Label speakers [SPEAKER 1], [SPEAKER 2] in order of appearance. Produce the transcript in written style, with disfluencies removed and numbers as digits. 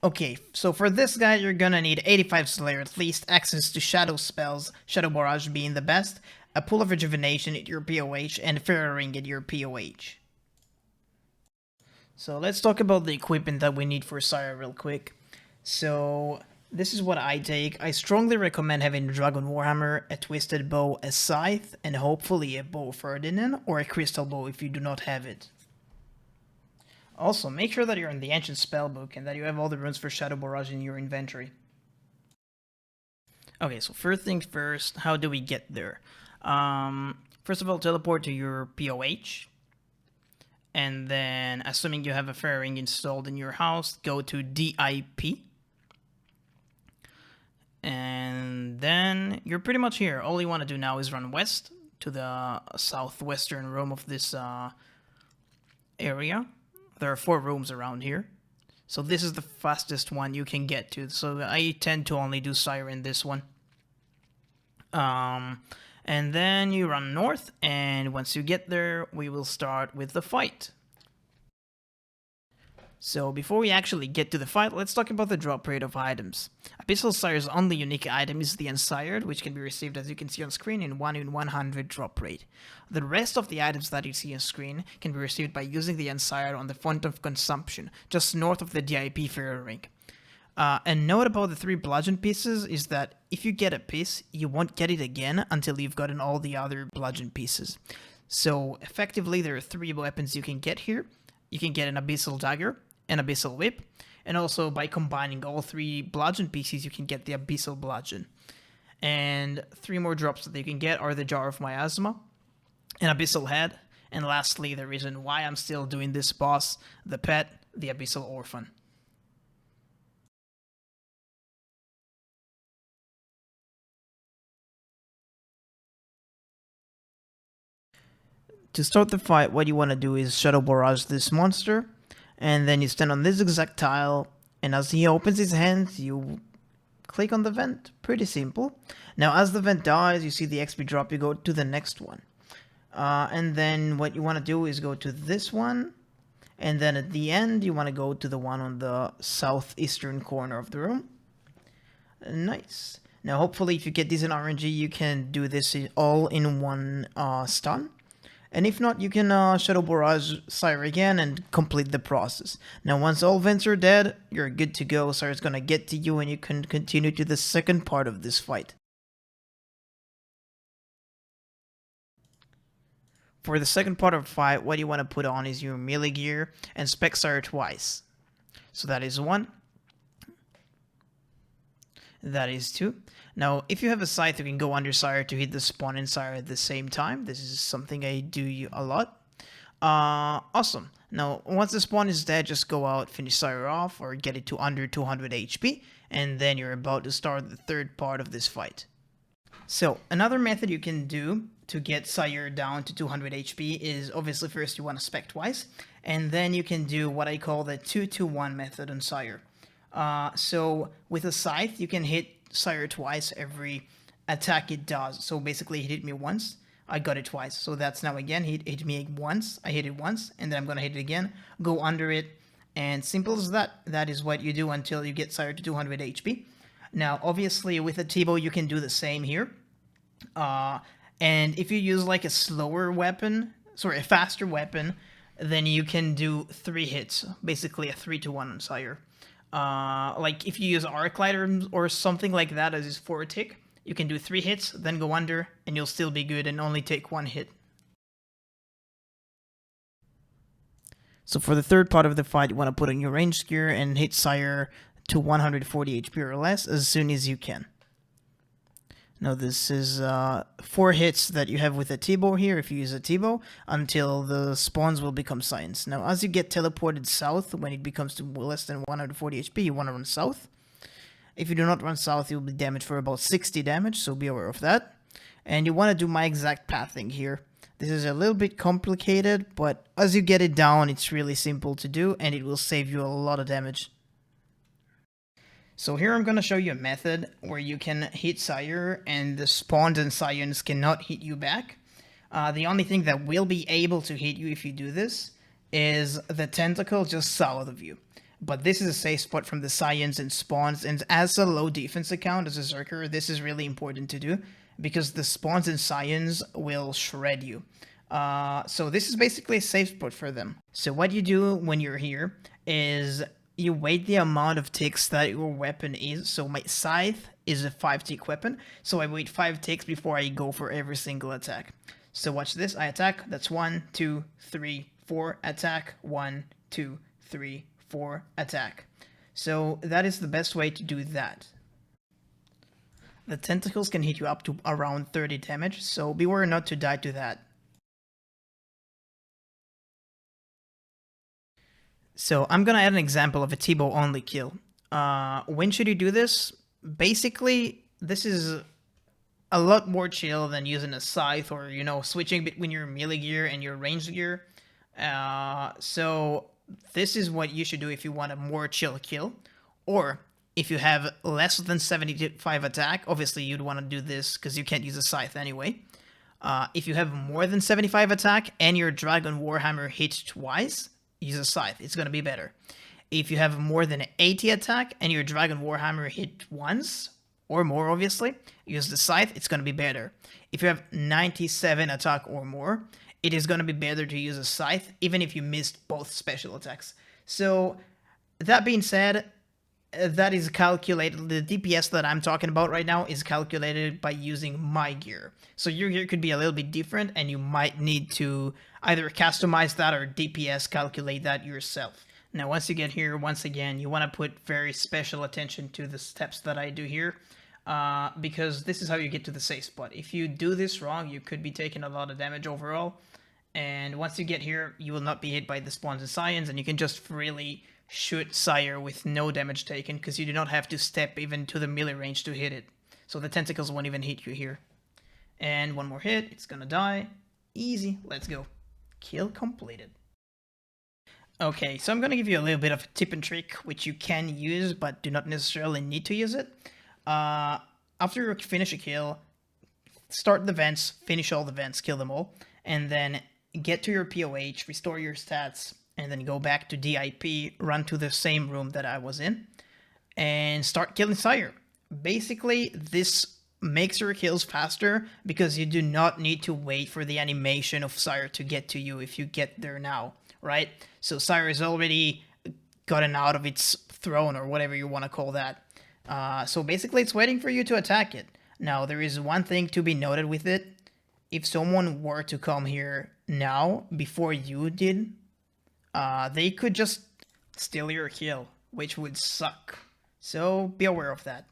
[SPEAKER 1] Okay, so for this guy, you're gonna need 85 Slayer at least, access to Shadow spells, Shadow Barrage being the best, a Pool of Rejuvenation at your POH, and Fairy Ring at your POH. So let's talk about the equipment that we need for Sire real quick. So this is what I take. I strongly recommend having a Dragon Warhammer, a Twisted Bow, a Scythe, and hopefully a Bow Ferdinand, or a Crystal Bow if you do not have it. Also, make sure that you're in the Ancient Spellbook and that you have all the runes for Shadow Barrage in your inventory. Okay, so first things first, how do we get there? First of all, teleport to your POH. And then, assuming you have a Fairy Ring installed in your house, go to DIP. And then you're pretty much here. All you want to do now is run west to the southwestern room of this area. There are 4 rooms around here. So this is the fastest one you can get to. So I tend to only do Sire in this one. And then you run north, and once you get there, we will start with the fight. So before we actually get to the fight, let's talk about the drop rate of items. Abyssal Sire's only unique item is the Unsired, which can be received, as you can see on screen, in 1 in 100 drop rate. The rest of the items that you see on screen can be received by using the Unsired on the Font of Consumption, just north of the DIP Fairy Ring. A note about the 3 bludgeon pieces is that if you get a piece, you won't get it again until you've gotten all the other bludgeon pieces. So effectively, there are 3 weapons you can get here. You can get an Abyssal Dagger, an Abyssal Whip, and also by combining all 3 bludgeon pieces, you can get the Abyssal Bludgeon. And 3 more drops that you can get are the Jar of Miasma, an Abyssal Head, and lastly, the reason why I'm still doing this boss, the pet, the Abyssal Orphan. To start the fight, what you want to do is Shadow Barrage this monster, and then you stand on this exact tile, and as he opens his hands, you click on the vent. Pretty simple. Now, as the vent dies, you see the XP drop, you go to the next one. And then what you want to do is go to this one, and then at the end, you want to go to the one on the southeastern corner of the room. Nice. Now, hopefully, if you get decent RNG, you can do this all in one stun. And if not, you can Shadow Barrage Sire again and complete the process. Now, once all vents are dead, you're good to go. Sire's gonna get to you and you can continue to the second part of this fight. For the second part of the fight, what you want to put on is your melee gear and spec Sire twice. So that is 1. That is 2. Now, if you have a scythe, you can go under Sire to hit the spawn in Sire at the same time. This is something I do a lot. Awesome. Now, once the spawn is dead, just go out, finish Sire off, or get it to under 200 HP, and then you're about to start the third part of this fight. So, another method you can do to get Sire down to 200 HP is, obviously, first you want to spec twice, and then you can do what I call the 2-2-1 method on Sire. So, with a scythe, you can hit Sire twice every attack it does. So basically, he hit me once, I got it twice. So that's now again, he hit me once, I hit it once, and then I'm gonna hit it again, go under it, and simple as that. That is what you do until you get Sire to 200 HP. Now, obviously, with a T-bow, you can do the same here. And if you use like a slower weapon, sorry, a faster weapon, then you can do 3 hits, basically a 3-1 on Sire. Like if you use arclight or something like that as his forward tick, you can do 3 hits, then go under, and you'll still be good and only take 1 hit. So for the third part of the fight, you want to put on your ranged gear and hit Sire to 140 HP or less as soon as you can. Now this is 4 hits that you have with a T-bow here if you use a T-bow until the spawns will become science. Now as you get teleported south, when it becomes to less than 140 HP, you want to run south. If you do not run south, you'll be damaged for about 60 damage, so be aware of that. And you want to do my exact pathing here. This is a little bit complicated, but as you get it down, it's really simple to do, and it will save you a lot of damage. So here I'm going to show you a method where you can hit Sire and the spawns and scions cannot hit you back. The only thing that will be able to hit you if you do this is the tentacle just south of you. but this is a safe spot from the scions and spawns, and as a low defense account, as a Zerker, this is really important to do, because the spawns and scions will shred you. So this is basically a safe spot for them. So what you do when you're here is you wait the amount of ticks that your weapon is. So my scythe is a 5-tick weapon, so I wait 5 ticks before I go for every single attack. So watch this, I attack, that's 1, 2, 3, 4, attack, 1, 2, 3, 4, attack. So that is the best way to do that. The tentacles can hit you up to around 30 damage, so beware not to die to that. So I'm gonna add an example of a T-bow only kill. When should you do this? Basically, this is a lot more chill than using a scythe or, you know, switching between your melee gear and your ranged gear. So this is what you should do if you want a more chill kill. Or if you have less than 75 attack, obviously you'd want to do this because you can't use a scythe anyway. If you have more than 75 attack and your Dragon Warhammer hits twice, use a scythe, it's going to be better. If you have more than 80 attack and your Dragon Warhammer hit once, or more obviously, use the scythe, it's going to be better. If you have 97 attack or more, it is going to be better to use a scythe, even if you missed both special attacks. So, that being said, that is calculated, the DPS that I'm talking about right now is calculated by using my gear. So your gear could be a little bit different, and you might need to either customize that or DPS calculate that yourself. Now once you get here, once again, you want to put very special attention to the steps that I do here, because this is how you get to the safe spot. If you do this wrong, you could be taking a lot of damage overall, and once you get here, you will not be hit by the spawns and scions, and you can just freely shoot Sire with no damage taken, because you do not have to step even to the melee range to hit it. So the tentacles won't even hit you here. And one more hit, it's gonna die. Easy, let's go. Kill completed. Okay, so I'm gonna give you a little bit of a tip and trick, which you can use, but do not necessarily need to use it. After you finish a kill, start the vents, finish all the vents, kill them all, and then get to your POH, restore your stats, and then go back to DIP, run to the same room that I was in, and start killing Sire. Basically, this makes your kills faster because you do not need to wait for the animation of Sire to get to you if you get there now, right? So Sire is already gotten out of its throne or whatever you want to call that. So basically, it's waiting for you to attack it. Now, there is one thing to be noted with it. If someone were to come here now, before you did, they could just steal your kill, which would suck. So be aware of that.